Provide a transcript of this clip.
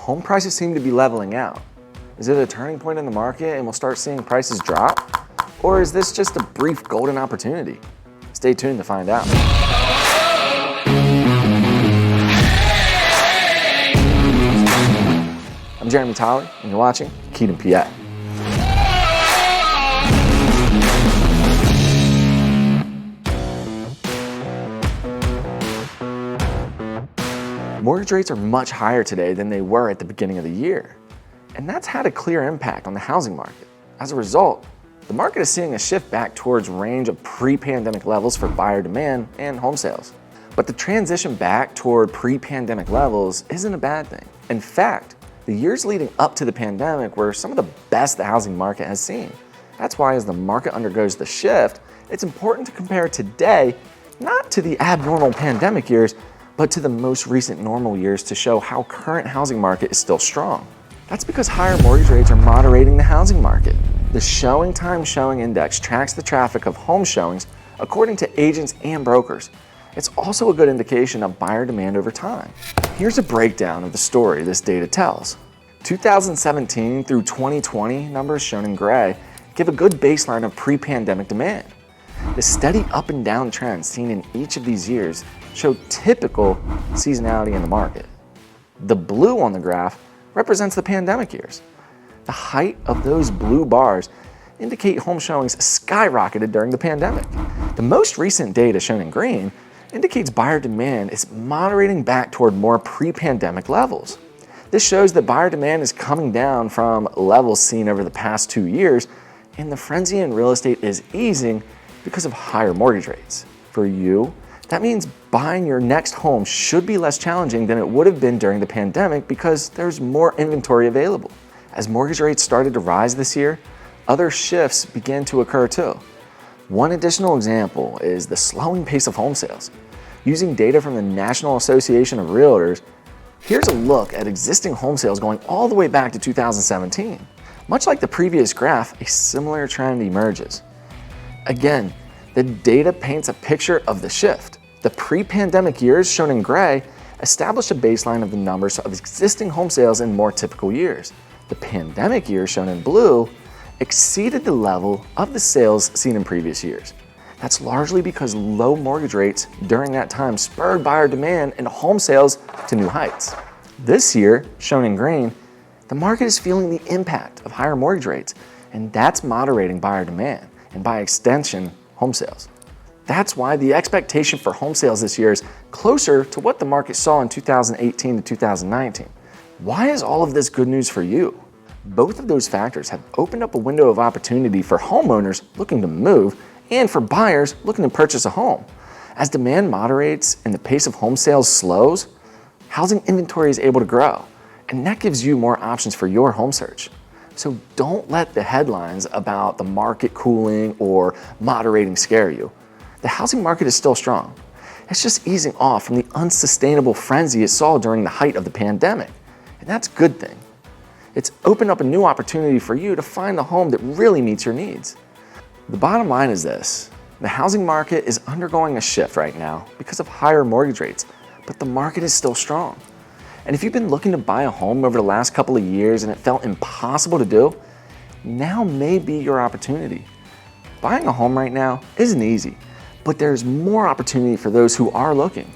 home prices seem to be leveling out. Is it a turning point in the market and we'll start seeing prices drop? Or is this just a brief golden opportunity? Stay tuned to find out. I'm Jeremy Tolley, and you're watching Kipa. Mortgage rates are much higher today than they were at the beginning of the year, and that's had a clear impact on the housing market. As a result, the market is seeing a shift back towards range of pre-pandemic levels for buyer demand and home sales. But the transition back toward pre-pandemic levels isn't a bad thing. In fact, the years leading up to the pandemic were some of the best the housing market has seen. That's why as the market undergoes the shift, it's important to compare today not to the abnormal pandemic years, but to the most recent normal years to show how current housing market is still strong. That's because higher mortgage rates are moderating the housing market. The Showing Time Showing Index tracks the traffic of home showings according to agents and brokers. It's also a good indication of buyer demand over time. Here's a breakdown of the story this data tells. 2017 through 2020 numbers shown in gray give a good baseline of pre-pandemic demand. The steady up and down trends seen in each of these years show typical seasonality in the market. The blue on the graph represents the pandemic years. The height of those blue bars indicate home showings skyrocketed during the pandemic. The most recent data shown in green indicates buyer demand is moderating back toward more pre-pandemic levels. This shows that buyer demand is coming down from levels seen over the past 2 years, and the frenzy in real estate is easing because of higher mortgage rates. For you, that means buying your next home should be less challenging than it would have been during the pandemic because there's more inventory available. As mortgage rates started to rise this year, other shifts began to occur too. One additional example is the slowing pace of home sales. Using data from the National Association of Realtors, here's a look at existing home sales going all the way back to 2017. Much like the previous graph, a similar trend emerges. Again, the data paints a picture of the shift. The pre-pandemic years, shown in gray, established a baseline of the numbers of existing home sales in more typical years. The pandemic years, shown in blue, exceeded the level of the sales seen in previous years. That's largely because low mortgage rates during that time spurred buyer demand and home sales to new heights. This year, shown in green, the market is feeling the impact of higher mortgage rates, and that's moderating buyer demand, and by extension, home sales. That's why the expectation for home sales this year is closer to what the market saw in 2018 to 2019. Why is all of this good news for you? Both of those factors have opened up a window of opportunity for homeowners looking to move and for buyers looking to purchase a home. As demand moderates and the pace of home sales slows, housing inventory is able to grow, and that gives you more options for your home search. So don't let the headlines about the market cooling or moderating scare you. The housing market is still strong. It's just easing off from the unsustainable frenzy it saw during the height of the pandemic, and that's a good thing. It's opened up a new opportunity for you to find the home that really meets your needs. The bottom line is this: the housing market is undergoing a shift right now because of higher mortgage rates, but the market is still strong. And if you've been looking to buy a home over the last couple of years and it felt impossible to do, now may be your opportunity. Buying a home right now isn't easy, but there's more opportunity for those who are looking.